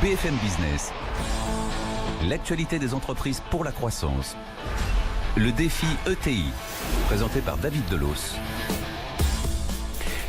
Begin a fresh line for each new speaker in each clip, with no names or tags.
BFM Business. L'actualité des entreprises pour la croissance. Le défi ETI, présenté par David Delos.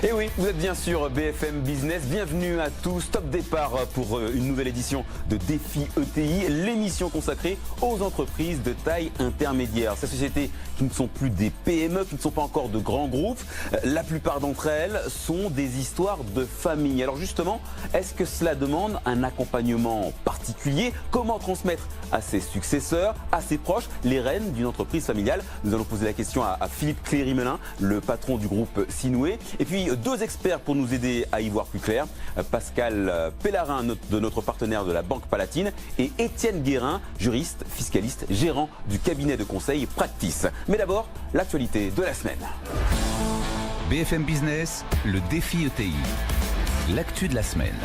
Et oui, vous êtes bien sûr BFM Business. Bienvenue à tous. Top départ pour une nouvelle édition de Défi ETI, l'émission consacrée aux entreprises de taille intermédiaire. Ces sociétés qui ne sont plus des PME, qui ne sont pas encore de grands groupes. La plupart d'entre elles sont des histoires de famille. Alors justement, est-ce que cela demande un accompagnement particulier? Comment transmettre à ses successeurs, à ses proches, les rênes d'une entreprise familiale? Nous allons poser la question à Philippe Cléry-Melin, le patron du groupe Sinoué. Et puis deux experts pour nous aider à y voir plus clair. Pascal Pellarin, de notre partenaire de la Banque Palatine, et Étienne Guérin, juriste, fiscaliste, gérant du cabinet de conseil Practice. Mais d'abord, l'actualité de la semaine.
BFM Business, le défi ETI. L'actu de la semaine.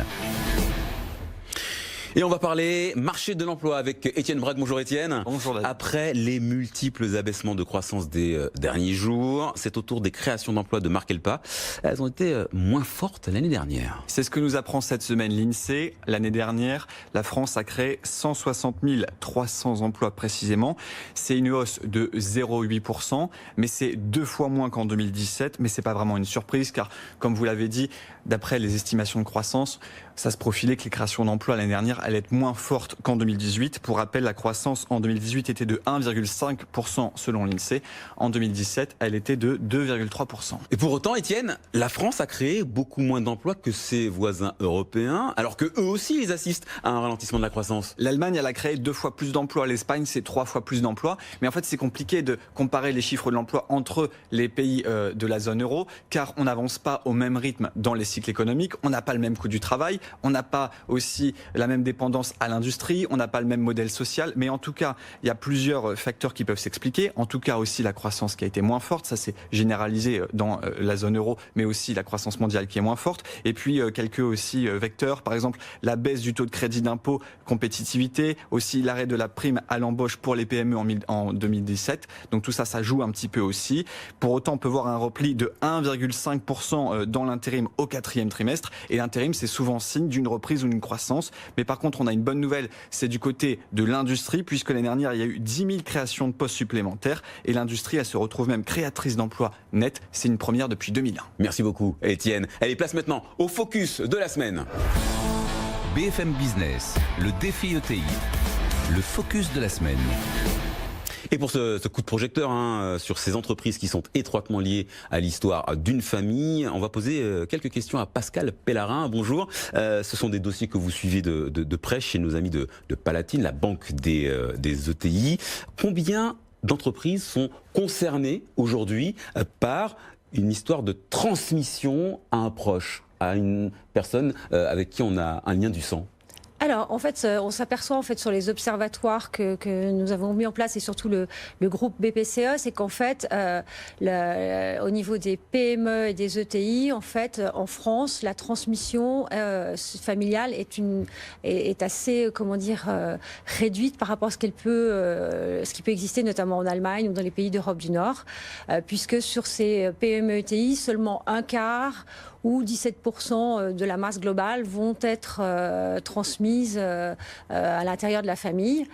Et on va parler marché de l'emploi avec Étienne Braque. Bonjour Étienne.
Bonjour David.
Après les multiples abaissements de croissance des derniers jours, c'est au tour des créations d'emplois de marquer le pas. Elles ont été moins fortes l'année dernière.
C'est ce que nous apprend cette semaine l'INSEE. L'année dernière, la France a créé 160 300 emplois précisément. C'est une hausse de 0,8%, mais c'est 2 fois moins qu'en 2017. Mais c'est pas vraiment une surprise car, comme vous l'avez dit, d'après les estimations de croissance, ça se profilait que les créations d'emplois l'année dernière allaient être moins fortes qu'en 2018. Pour rappel, la croissance en 2018 était de 1,5% selon l'INSEE. En 2017, elle était de 2,3%.
Et pour autant, Étienne, la France a créé beaucoup moins d'emplois que ses voisins européens, alors que eux aussi, ils assistent à un ralentissement de la croissance.
L'Allemagne, elle a créé 2 fois plus d'emplois. L'Espagne, c'est 3 fois plus d'emplois. Mais en fait, c'est compliqué de comparer les chiffres de l'emploi entre les pays de la zone euro, car on n'avance pas au même rythme dans les cycles économiques. On n'a pas le même coût du travail. On n'a pas aussi la même dépendance à l'industrie, on n'a pas le même modèle social, mais en tout cas, il y a plusieurs facteurs qui peuvent s'expliquer. En tout cas aussi la croissance qui a été moins forte, ça c'est généralisé dans la zone euro, mais aussi la croissance mondiale qui est moins forte. Et puis quelques aussi vecteurs, par exemple la baisse du taux de crédit d'impôt, compétitivité, aussi l'arrêt de la prime à l'embauche pour les PME en 2017. Donc tout ça, ça joue un petit peu aussi. Pour autant, on peut voir un repli de 1,5% dans l'intérim au 4e trimestre. Et l'intérim, c'est souvent signe d'une reprise ou d'une croissance. Mais par contre, on a une bonne nouvelle, c'est du côté de l'industrie, puisque l'année dernière, il y a eu 10 000 créations de postes supplémentaires. Et l'industrie, elle se retrouve même créatrice d'emplois nets. C'est une première depuis 2001.
Merci beaucoup, Étienne. Allez, place maintenant au focus de la semaine.
BFM Business, le défi ETI. Le focus de la semaine.
Et pour ce coup de projecteur sur ces entreprises qui sont étroitement liées à l'histoire d'une famille, on va poser quelques questions à Pascal Pellarin. Bonjour. Ce sont des dossiers que vous suivez de près chez nos amis de Palatine, la banque des ETI. Combien d'entreprises sont concernées aujourd'hui par une histoire de transmission à un proche, à une personne avec qui on a un lien du sang ?
Alors, en fait, on s'aperçoit en fait sur les observatoires que nous avons mis en place et surtout le groupe BPCE, c'est qu'en fait, au niveau des PME et des ETI, en fait, en France, la transmission familiale est assez, comment dire, réduite par rapport à ce qui peut exister notamment en Allemagne ou dans les pays d'Europe du Nord, puisque sur ces PME ETI, seulement un quart où 17% de la masse globale vont être transmises à l'intérieur de la famille.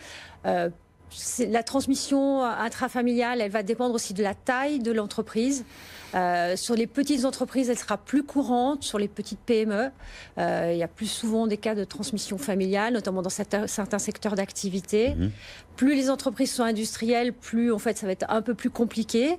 La transmission intrafamiliale, elle va dépendre aussi de la taille de l'entreprise. Sur les petites entreprises, elle sera plus courante. Sur les petites PME, il y a plus souvent des cas de transmission familiale, notamment dans certains secteurs d'activité. Plus les entreprises sont industrielles, plus en fait ça va être un peu plus compliqué.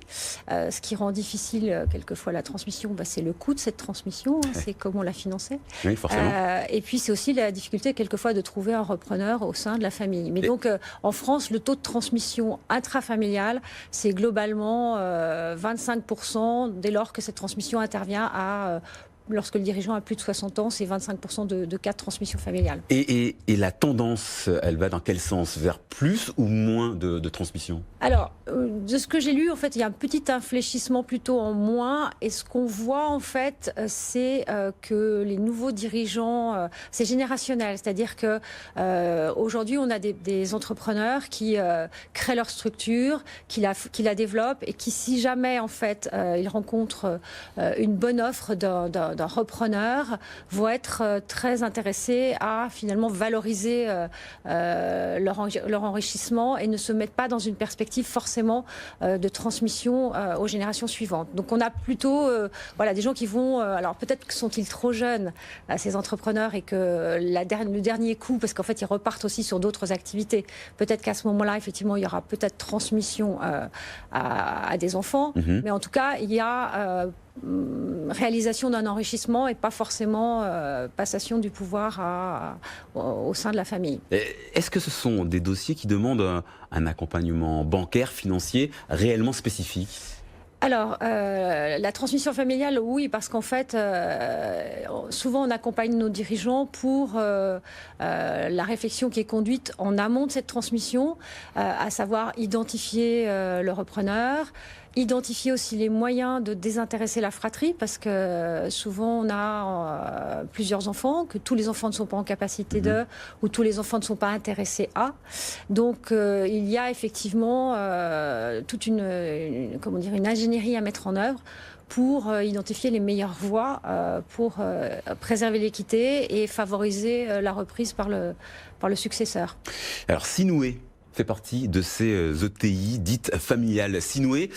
Ce qui rend difficile quelquefois la transmission, c'est le coût de cette transmission, c'est comment la financer.
Oui, forcément.
Et puis c'est aussi la difficulté quelquefois de trouver un repreneur au sein de la famille. Mais donc en France, le taux de transmission intrafamiliale, c'est globalement 25% dès lors que cette transmission intervient lorsque le dirigeant a plus de 60 ans, c'est 25% de cas de transmission familiale.
Et la tendance, elle va dans quel sens? Vers plus ou moins de transmission?
Alors, de ce que j'ai lu, en fait, il y a un petit infléchissement plutôt en moins. Et ce qu'on voit, en fait, c'est que les nouveaux dirigeants, c'est générationnel. C'est-à-dire que aujourd'hui, on a des entrepreneurs qui créent leur structure, qui la développent et qui, si jamais, en fait, ils rencontrent une bonne offre d'un d'un repreneur vont être très intéressés à finalement valoriser leur enrichissement et ne se mettent pas dans une perspective forcément de transmission aux générations suivantes. Donc on a plutôt des gens qui vont... alors peut-être que sont-ils trop jeunes, ces entrepreneurs, et que le dernier coup, parce qu'en fait ils repartent aussi sur d'autres activités, peut-être qu'à ce moment-là, effectivement, il y aura peut-être transmission à des enfants, mais en tout cas, il y a réalisation d'un enrichissement et pas forcément passation du pouvoir au sein de la famille.
Est-ce que ce sont des dossiers qui demandent un accompagnement bancaire, financier, réellement spécifique ?
Alors, la transmission familiale, oui, parce qu'en fait, souvent on accompagne nos dirigeants pour la réflexion qui est conduite en amont de cette transmission, à savoir identifier le repreneur, identifier aussi les moyens de désintéresser la fratrie, parce que souvent on a plusieurs enfants, que tous les enfants ne sont pas en capacité de, ou tous les enfants ne sont pas intéressés à. Donc il y a effectivement toute une ingénierie à mettre en œuvre pour identifier les meilleures voies pour préserver l'équité et favoriser la reprise par le successeur.
Alors Sinoué fait partie de ces ETI dites familiales. Sinoué,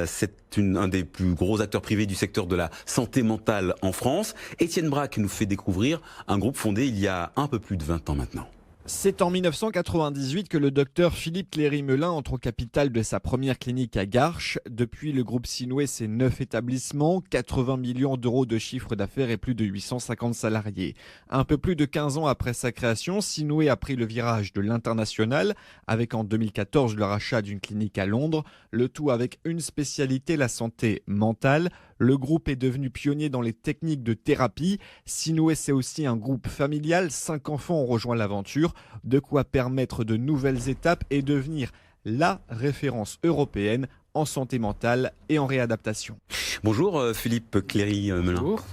c'est un des plus gros acteurs privés du secteur de la santé mentale en France. Étienne Braque nous fait découvrir un groupe fondé il y a un peu plus de 20 ans maintenant.
C'est en 1998 que le docteur Philippe Cléry-Melin entre au capital de sa première clinique à Garches. Depuis, le groupe Sinoué, c'est 9 établissements, 80 millions d'euros de chiffre d'affaires et plus de 850 salariés. Un peu plus de 15 ans après sa création, Sinoué a pris le virage de l'international, avec en 2014 le rachat d'une clinique à Londres, le tout avec une spécialité, la santé mentale. Le groupe est devenu pionnier dans les techniques de thérapie. Sinoué, c'est aussi un groupe familial. 5 enfants ont rejoint l'aventure. De quoi permettre de nouvelles étapes et devenir la référence européenne en santé mentale et en réadaptation.
Bonjour Philippe Cléry-Melin.
Bonjour.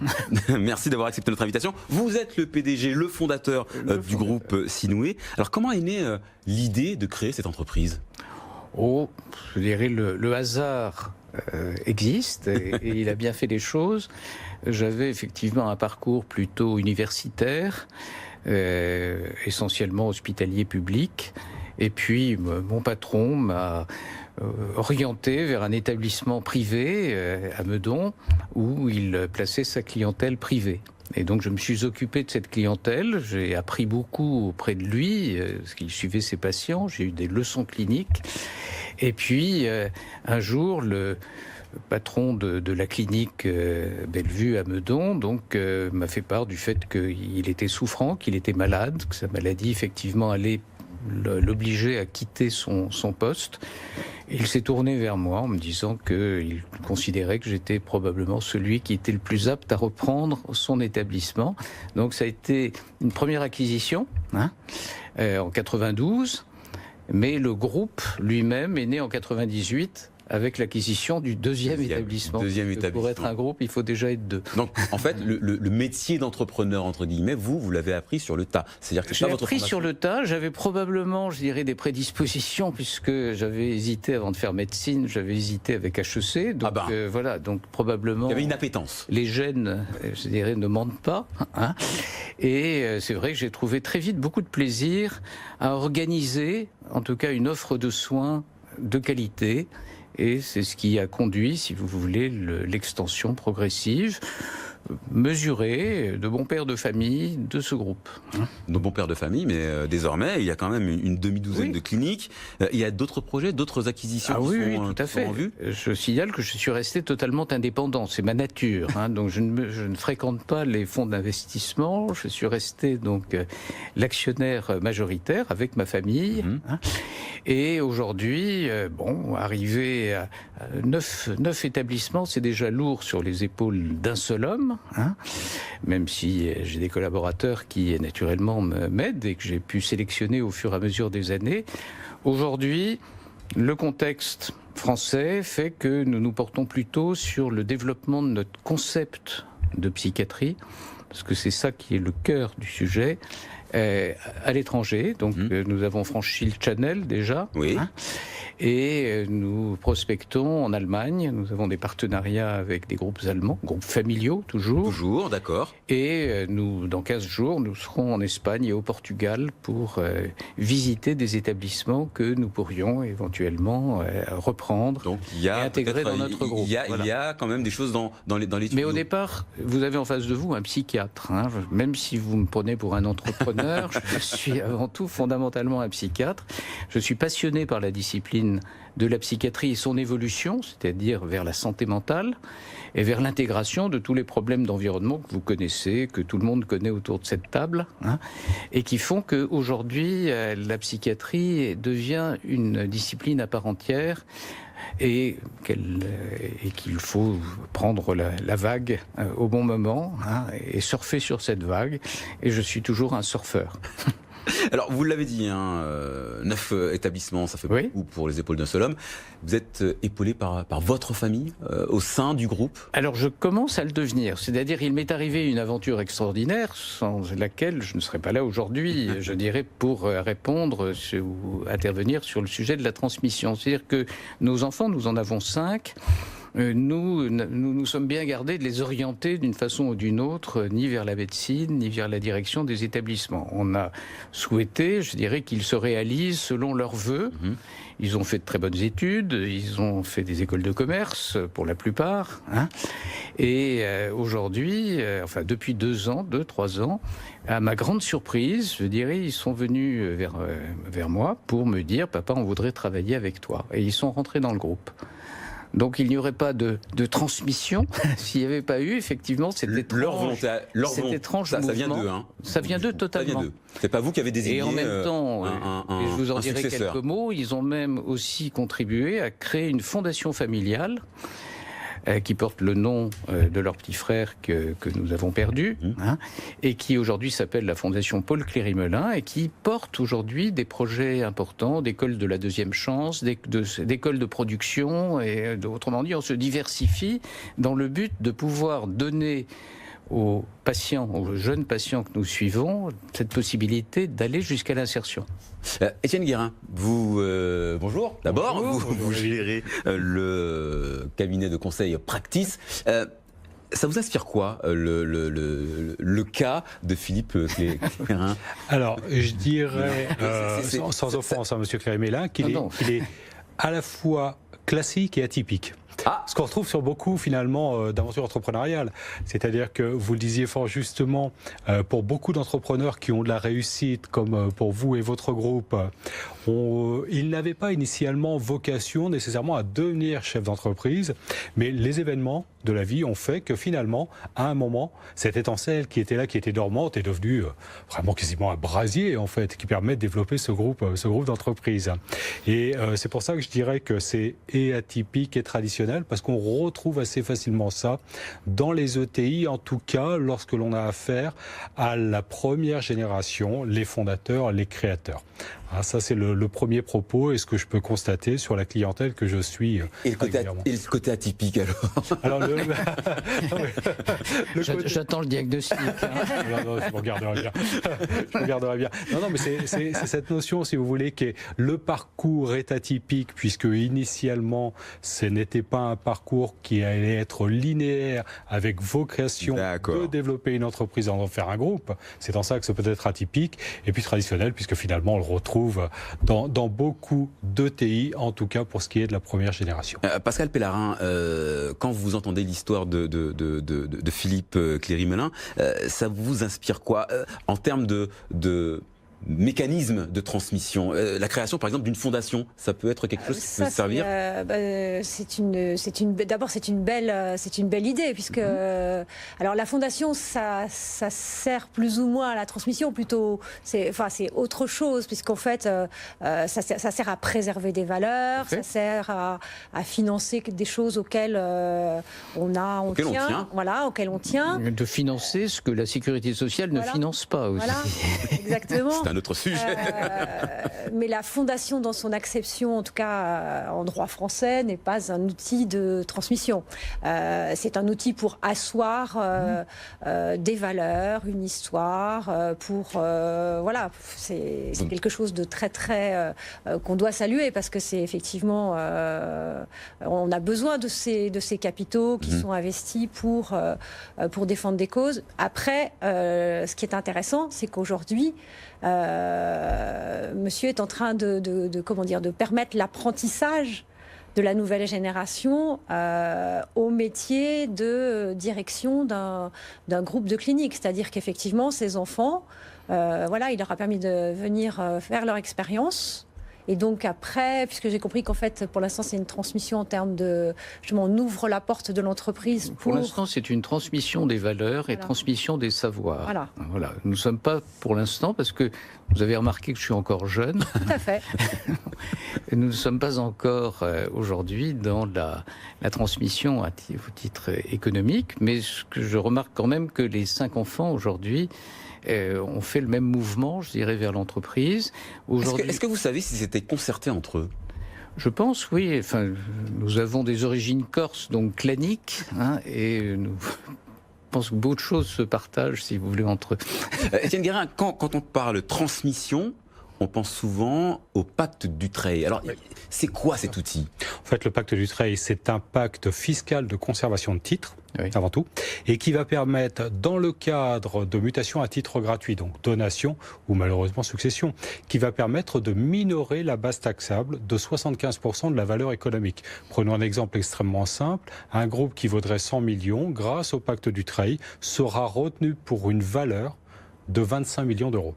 Merci d'avoir accepté notre invitation. Vous êtes le PDG, le fondateur du groupe Sinoué. Alors comment est née l'idée de créer cette entreprise ?
Je dirais le hasard existe et il a bien fait les choses. J'avais effectivement un parcours plutôt universitaire, essentiellement hospitalier public. Et puis mon patron m'a orienté vers un établissement privé à Meudon où il plaçait sa clientèle privée. Et donc je me suis occupé de cette clientèle, j'ai appris beaucoup auprès de lui, parce qu'il suivait ses patients, j'ai eu des leçons cliniques. Et puis un jour, le patron de la clinique Bellevue à Meudon m'a fait part du fait qu'il était souffrant, qu'il était malade, que sa maladie effectivement allait l'obliger à quitter son poste. Il s'est tourné vers moi en me disant qu'il considérait que j'étais probablement celui qui était le plus apte à reprendre son établissement. Donc ça a été une première acquisition en 92, mais le groupe lui-même est né en 98 avec l'acquisition du deuxième établissement. Pour être un groupe, il faut déjà être deux.
Donc, en fait, le métier d'entrepreneur, entre guillemets, vous l'avez appris sur le tas. C'est-à-dire que
j'ai appris sur le tas. J'avais probablement, je dirais, des prédispositions, puisque j'avais hésité avant de faire médecine, j'avais hésité avec HEC. Donc, voilà, donc probablement...
Il y avait une appétence.
Les gènes, je dirais, ne mentent pas. Et c'est vrai que j'ai trouvé très vite beaucoup de plaisir à organiser, en tout cas, une offre de soins de qualité. Et c'est ce qui a conduit, si vous voulez, l'extension progressive, mesurée, de bon père de famille de ce groupe.
De bon père de famille, mais désormais, il y a quand même une demi-douzaine de cliniques. Il y a d'autres projets, d'autres acquisitions
qui sont tout à fait en vue. Je signale que je suis resté totalement indépendant, c'est ma nature. Donc je ne fréquente pas les fonds d'investissement, je suis resté donc l'actionnaire majoritaire avec ma famille. Et aujourd'hui, arriver à 9 établissements, c'est déjà lourd sur les épaules d'un seul homme, même si j'ai des collaborateurs qui naturellement m'aident et que j'ai pu sélectionner au fur et à mesure des années. Aujourd'hui, le contexte français fait que nous nous portons plutôt sur le développement de notre concept de psychiatrie, parce que c'est ça qui est le cœur du sujet, à l'étranger. Donc nous avons franchi le Channel déjà.
Oui.
Et nous prospectons en Allemagne. Nous avons des partenariats avec des groupes allemands, groupes familiaux toujours.
Toujours, d'accord.
Et dans 15 jours, nous serons en Espagne et au Portugal pour visiter des établissements que nous pourrions éventuellement reprendre
Donc,
et intégrer dans notre groupe.
Il y a quand même des choses dans les tuyaux.
Mais au départ, vous avez en face de vous un psychiatre. Hein. Même si vous me prenez pour un entrepreneur, je suis avant tout fondamentalement un psychiatre. Je suis passionné par la discipline de la psychiatrie et son évolution, c'est-à-dire vers la santé mentale et vers l'intégration de tous les problèmes d'environnement que vous connaissez, que tout le monde connaît autour de cette table, hein, et qui font qu'aujourd'hui, la psychiatrie devient une discipline à part entière et qu'il faut prendre la vague au bon moment, hein, et surfer sur cette vague. Et je suis toujours un surfeur.
Alors, vous l'avez dit, 9 établissements, ça fait beaucoup pour les épaules d'un seul homme. Vous êtes épaulé par votre famille au sein du groupe?
Alors, je commence à le devenir. C'est-à-dire, il m'est arrivé une aventure extraordinaire sans laquelle je ne serais pas là aujourd'hui, je dirais, pour répondre ou intervenir sur le sujet de la transmission. C'est-à-dire que nos enfants, nous en avons 5. Nous sommes bien gardés de les orienter d'une façon ou d'une autre, ni vers la médecine, ni vers la direction des établissements. On a souhaité, je dirais, qu'ils se réalisent selon leurs vœux. Ils ont fait de très bonnes études, ils ont fait des écoles de commerce, pour la plupart. Hein. Et aujourd'hui, enfin depuis 2-3 ans, à ma grande surprise, je dirais, ils sont venus vers moi pour me dire « Papa, on voudrait travailler avec toi ». Et ils sont rentrés dans le groupe. Donc il n'y aurait pas de transmission s'il n'y avait pas eu effectivement cet étrange mouvement.
Ça vient d'eux, hein.
Ça vient d'eux totalement.
C'est pas vous qui avez désigné.
Et en même temps, et je vous en dirai quelques mots, ils ont même aussi contribué à créer une fondation familiale qui porte le nom de leur petit frère que nous avons perdu, hein, et qui aujourd'hui s'appelle la Fondation Paul Cléry-Melin, et qui porte aujourd'hui des projets importants, d'écoles de la deuxième chance, d'écoles de production, et autrement dit, on se diversifie dans le but de pouvoir donner aux patients, aux jeunes patients que nous suivons, cette possibilité d'aller jusqu'à l'insertion.
Étienne Guérin, vous, bonjour. D'abord, vous gérez le cabinet de conseil Practice. Ça vous inspire quoi, le cas de Philippe Cléry-Melin?
Alors, je dirais, sans offense à M. Cléry-Melin, qu'il est à la fois classique et atypique. Ce qu'on retrouve sur beaucoup, finalement, d'aventures entrepreneuriales. C'est-à-dire que, vous le disiez fort justement, pour beaucoup d'entrepreneurs qui ont de la réussite, comme pour vous et votre groupe, ils n'avaient pas initialement vocation nécessairement à devenir chef d'entreprise, mais les événements de la vie ont fait que finalement, à un moment, cette étincelle qui était là, qui était dormante, est devenue vraiment quasiment un brasier, en fait, qui permet de développer ce groupe d'entreprises. Et c'est pour ça que je dirais que c'est et atypique et traditionnel, parce qu'on retrouve assez facilement ça dans les ETI, en tout cas lorsque l'on a affaire à la première génération, les fondateurs, les créateurs. Ça, c'est le premier propos et ce que je peux constater sur la clientèle que je suis régulièrement. Et
le côté atypique, alors
J'attends le diagnostic.
Non, je me garderai bien. Non, mais c'est cette notion, si vous voulez, que le parcours est atypique, puisque initialement, ce n'était pas un parcours qui allait être linéaire avec vocation de développer une entreprise et d'en faire un groupe. C'est en ça que ça peut être atypique. Et puis traditionnel, puisque finalement, on le retrouve dans beaucoup d'ETI, en tout cas pour ce qui est de la première génération.
Pascal Pellarin, quand vous entendez l'histoire de Philippe Cléry-Melin, ça vous inspire quoi en termes de mécanisme de transmission? La création, par exemple, d'une fondation, ça peut être quelque chose qui peut servir?
D'abord, c'est une belle idée, puisque alors la fondation, ça sert plus ou moins à la transmission, plutôt, c'est autre chose, puisqu'en fait, ça sert à préserver des valeurs, ça sert à financer des choses auxquelles on tient, voilà, auxquelles on tient.
De financer ce que la sécurité sociale ne finance pas aussi.
Voilà, exactement.
un autre sujet.
Mais la fondation dans son acception, en tout cas en droit français, n'est pas un outil de transmission. C'est un outil pour asseoir des valeurs, une histoire, voilà, c'est quelque chose de très très qu'on doit saluer parce que c'est effectivement on a besoin de ces capitaux qui sont investis pour défendre des causes. Après, ce qui est intéressant, c'est qu'aujourd'hui, monsieur est en train de permettre l'apprentissage de la nouvelle génération au métier de direction d'un groupe de clinique. C'est-à-dire qu'effectivement, ces enfants, il leur a permis de venir faire leur expérience. Et donc après, puisque j'ai compris qu'en fait, pour l'instant, c'est une transmission en termes de... Justement, on ouvre la porte de l'entreprise
pour l'instant, c'est une transmission des valeurs et transmission des savoirs. Voilà. Nous ne sommes pas, pour l'instant, parce que vous avez remarqué que je suis encore jeune.
Tout à fait.
Nous ne sommes pas encore aujourd'hui dans la transmission au titre économique, mais ce que je remarque quand même que les 5 enfants aujourd'hui ont fait le même mouvement, je dirais, vers l'entreprise.
Est-ce que vous savez si c'était concerté entre eux ?
Je pense, oui. Enfin, nous avons des origines corses, donc claniques, et nous... Je pense que beaucoup de choses se partagent, si vous voulez, entre eux.
Étienne Guérin, quand on parle transmission, on pense souvent au pacte Dutreil. Alors, c'est quoi cet outil ?
En fait, le pacte Dutreil, c'est un pacte fiscal de conservation de titres, avant tout, et qui va permettre, dans le cadre de mutation à titre gratuit, donc donation ou malheureusement succession, qui va permettre de minorer la base taxable de 75% de la valeur économique. Prenons un exemple extrêmement simple. Un groupe qui vaudrait 100 millions, grâce au pacte Dutreil, sera retenu pour une valeur de 25 millions d'euros.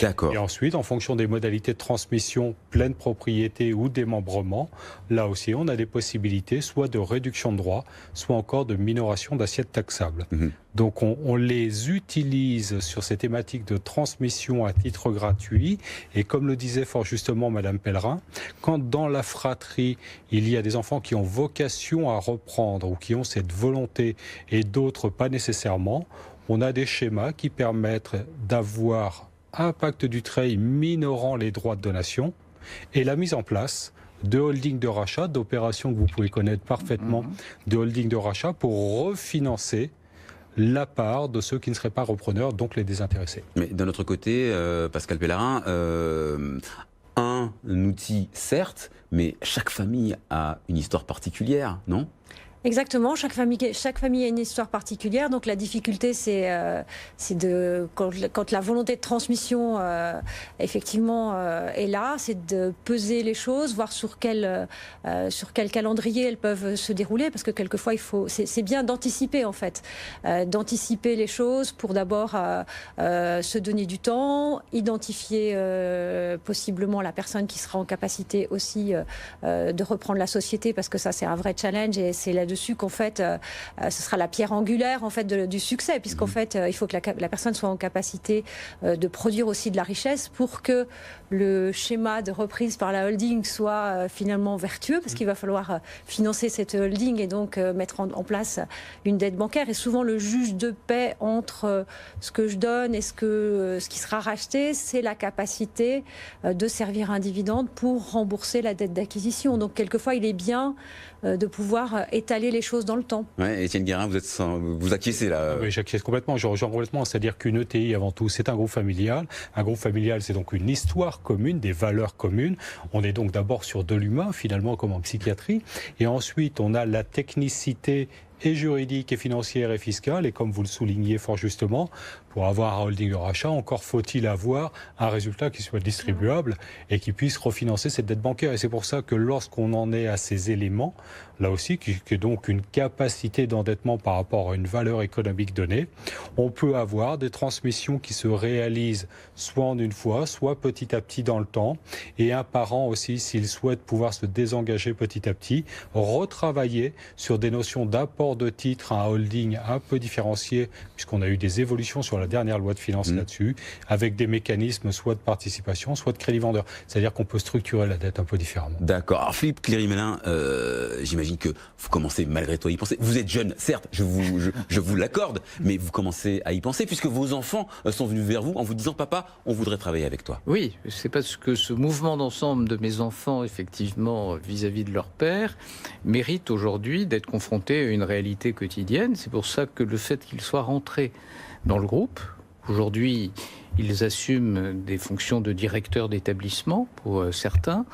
D'accord.
Et ensuite, en fonction des modalités de transmission, pleine propriété ou démembrement, là aussi, on a des possibilités soit de réduction de droits, soit encore de minoration d'assiette taxable. Donc, on les utilise sur ces thématiques de transmission à titre gratuit. Et comme le disait fort justement Madame Pellerin, quand dans la fratrie, il y a des enfants qui ont vocation à reprendre ou qui ont cette volonté et d'autres pas nécessairement, on a des schémas qui permettent d'avoir un pacte Dutreil minorant les droits de donation et la mise en place de holdings de rachat, d'opérations que vous pouvez connaître parfaitement, de holdings de rachat pour refinancer la part de ceux qui ne seraient pas repreneurs, donc les désintéressés.
Mais d'un autre côté, Pascal Pellerin, un outil certes, mais chaque famille a une histoire particulière, non ?
Exactement, chaque famille a une histoire particulière. Donc la difficulté, c'est quand la volonté de transmission effectivement est là, c'est de peser les choses, voir sur quel calendrier elles peuvent se dérouler, parce que quelquefois c'est bien d'anticiper en fait, d'anticiper les choses pour d'abord se donner du temps, identifier possiblement la personne qui sera en capacité aussi de reprendre la société, parce que ça c'est un vrai challenge et c'est là-dessus qu'en fait, ce sera la pierre angulaire en fait du succès, puisqu'en fait, il faut que la personne soit en capacité de produire aussi de la richesse pour que le schéma de reprise par la holding soit finalement vertueux, parce qu'il va falloir financer cette holding et donc mettre en place une dette bancaire. Et souvent, le juge de paix entre ce que je donne et ce qui sera racheté, c'est la capacité de servir un dividende pour rembourser la dette d'acquisition. Donc, quelquefois, il est bien de pouvoir étaler les choses dans le temps.
Ouais, Étienne Guérin, vous acquiescez là.
Oui, j'acquiesce complètement, je rejoins complètement. C'est-à-dire qu'une ETI, avant tout, c'est un groupe familial. Un groupe familial, c'est donc une histoire commune, des valeurs communes. On est donc d'abord sur de l'humain, finalement, comme en psychiatrie. Et ensuite, on a la technicité et juridique et financière et fiscale. Et comme vous le soulignez fort justement, pour avoir un holding de rachat, encore faut-il avoir un résultat qui soit distribuable et qui puisse refinancer cette dette bancaire. Et c'est pour ça que lorsqu'on en est à ces éléments, là aussi, qui est donc une capacité d'endettement par rapport à une valeur économique donnée, on peut avoir des transmissions qui se réalisent soit en une fois, soit petit à petit dans le temps. Et un parent aussi, s'il souhaite pouvoir se désengager petit à petit, retravailler sur des notions d'apport rapport de titre à un holding un peu différencié, puisqu'on a eu des évolutions sur la dernière loi de finances là-dessus, avec des mécanismes soit de participation, soit de crédit vendeur. C'est-à-dire qu'on peut structurer la dette un peu différemment.
D'accord. Alors Philippe Cléry-Mélin, j'imagine que vous commencez malgré tout à y penser. Vous êtes jeune, certes, je vous l'accorde, mais vous commencez à y penser, puisque vos enfants sont venus vers vous en vous disant « Papa, on voudrait travailler avec toi ».
Oui, c'est parce que ce mouvement d'ensemble de mes enfants, effectivement, vis-à-vis de leur père, mérite aujourd'hui d'être confronté à une réalité quotidienne. C'est pour ça que le fait qu'ils soient rentrés dans le groupe, aujourd'hui, ils assument des fonctions de directeur d'établissement pour certains,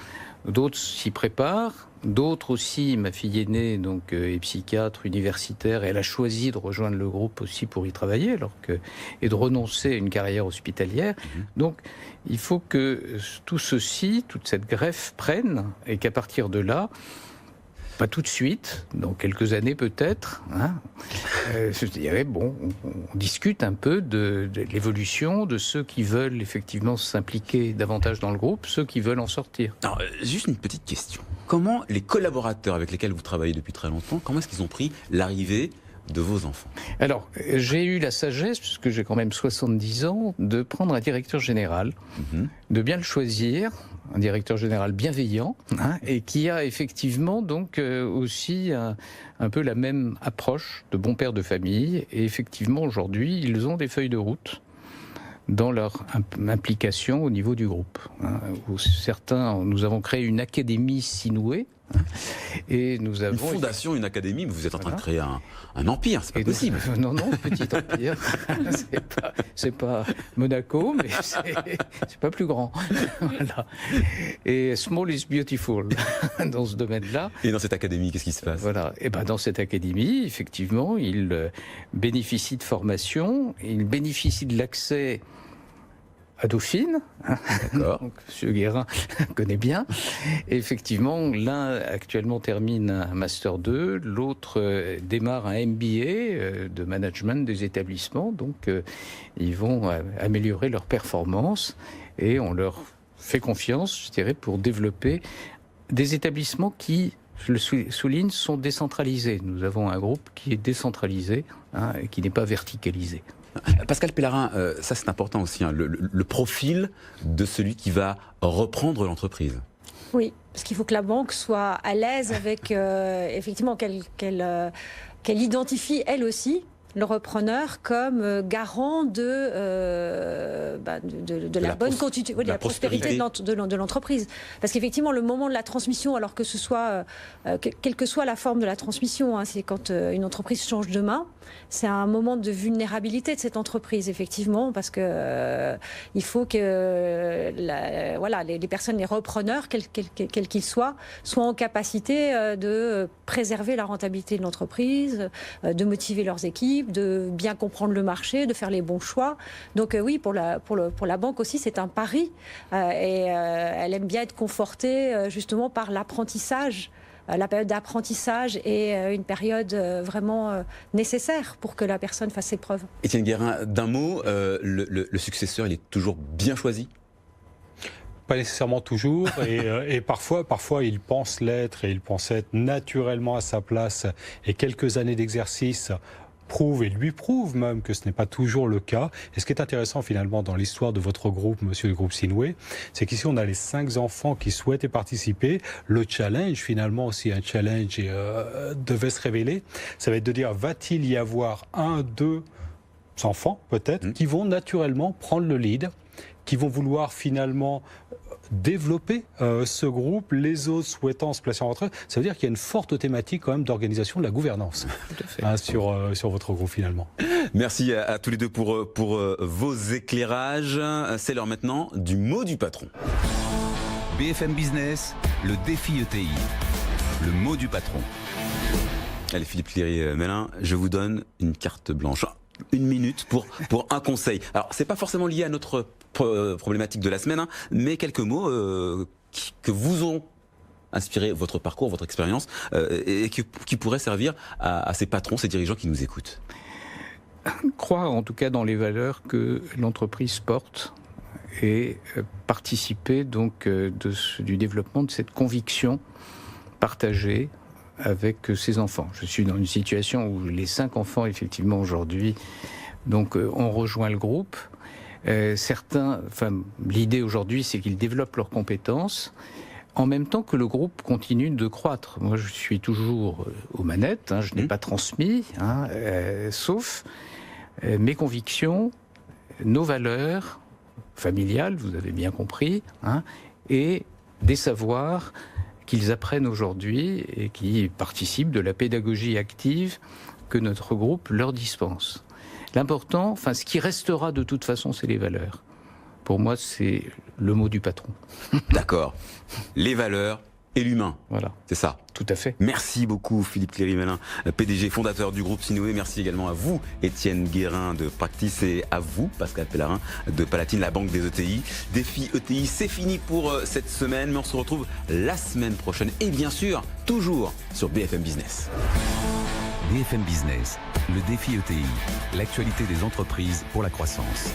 d'autres s'y préparent, d'autres aussi, ma fille aînée donc, est psychiatre universitaire, et elle a choisi de rejoindre le groupe aussi pour y travailler, et de renoncer à une carrière hospitalière. Donc il faut que tout ceci, toute cette greffe prenne, et qu'à partir de là, pas tout de suite, dans quelques années peut-être, je dirais, bon, on discute un peu de l'évolution de ceux qui veulent effectivement s'impliquer davantage dans le groupe, ceux qui veulent en sortir.
Alors, juste une petite question. Comment les collaborateurs avec lesquels vous travaillez depuis très longtemps, comment est-ce qu'ils ont pris l'arrivée de vos enfants?
Alors, j'ai eu la sagesse, puisque j'ai quand même 70 ans, de prendre un directeur général, de bien le choisir, un directeur général bienveillant, et qui a effectivement donc aussi un peu la même approche de bon père de famille. Et effectivement, aujourd'hui, ils ont des feuilles de route dans leur implication au niveau du groupe. Où certains, nous avons créé une académie Sinoué, et nous avons
une fondation, une académie, mais vous êtes en train de créer un empire, c'est pas possible.
Non, petit empire. c'est pas Monaco, mais c'est pas plus grand. Voilà. Et small is beautiful dans ce domaine-là.
Et dans cette académie, qu'est-ce qui se passe?
Voilà. Et ben dans cette académie, effectivement, ils bénéficient de formation, ils bénéficient de l'accès à Dauphine, donc M. Guérin connaît bien. Et effectivement, l'un actuellement termine un Master 2, l'autre démarre un MBA de management des établissements. Donc, ils vont améliorer leur performance et on leur fait confiance, je dirais, pour développer des établissements qui, je le souligne, sont décentralisés. Nous avons un groupe qui est décentralisé et qui n'est pas verticalisé.
Pascal Pellerin, ça c'est important aussi, le profil de celui qui va reprendre l'entreprise.
Oui, parce qu'il faut que la banque soit à l'aise avec, effectivement, qu'elle identifie elle aussi le repreneur comme garant de la bonne continuité, de la prospérité de l'entreprise. Parce qu'effectivement, le moment de la transmission, alors que ce soit, quelle que soit la forme de la transmission, c'est quand une entreprise change de main, c'est un moment de vulnérabilité de cette entreprise, effectivement, parce que il faut que les personnes, les repreneurs, quels qu'ils soient en capacité de préserver la rentabilité de l'entreprise, de motiver leurs équipes, de bien comprendre le marché, de faire les bons choix. Donc oui, pour la banque aussi, c'est un pari. Et elle aime bien être confortée justement par l'apprentissage. La période d'apprentissage est une période vraiment nécessaire pour que la personne fasse ses preuves.
Étienne Guérin, d'un mot, le successeur, il est toujours bien choisi?
Pas nécessairement toujours, et parfois il pense l'être, et il pense être naturellement à sa place, et quelques années d'exercice lui prouve même que ce n'est pas toujours le cas. Et ce qui est intéressant finalement dans l'histoire de votre groupe, monsieur le groupe Sinoué, c'est qu'ici on a les 5 enfants qui souhaitaient participer. Le challenge, finalement aussi un challenge devait se révéler. Ça va être de dire, va-t-il y avoir 1, 2 enfants peut-être qui vont naturellement prendre le lead, qui vont vouloir finalement développer ce groupe, les autres souhaitant se placer en retrait. Ça veut dire qu'il y a une forte thématique quand même d'organisation de la gouvernance sur votre groupe finalement.
Merci à tous les deux pour vos éclairages. C'est l'heure maintenant du mot du patron.
BFM Business, le défi ETI. Le mot du patron.
Allez Philippe Cléry-Mélin, je vous donne une carte blanche. 1 minute pour un conseil. Alors, c'est pas forcément lié à notre problématique de la semaine, mais quelques mots que vous ont inspiré votre parcours, votre expérience, et qui pourraient servir à ces patrons, ces dirigeants qui nous écoutent.
Croire en tout cas dans les valeurs que l'entreprise porte et participer donc du développement de cette conviction partagée avec ses enfants. Je suis dans une situation où les 5 enfants, effectivement, aujourd'hui, donc, ont rejoint le groupe. L'idée aujourd'hui, c'est qu'ils développent leurs compétences en même temps que le groupe continue de croître. Moi, je suis toujours aux manettes, je n'ai pas transmis, sauf mes convictions, nos valeurs familiales, vous avez bien compris, et des savoirs qu'ils apprennent aujourd'hui et qui participent de la pédagogie active que notre groupe leur dispense. L'important, ce qui restera de toute façon, c'est les valeurs. Pour moi, c'est le mot du patron.
D'accord. Les valeurs et l'humain.
Voilà.
C'est ça.
Tout à fait.
Merci beaucoup Philippe Cléry-Mélin, PDG fondateur du groupe Sinoway. Merci également à vous Étienne Guérin de Practice et à vous Pascal Pellerin de Palatine, la banque des ETI. Défi ETI, c'est fini pour cette semaine, mais on se retrouve la semaine prochaine et bien sûr toujours sur BFM Business.
BFM Business, le défi ETI, l'actualité des entreprises pour la croissance.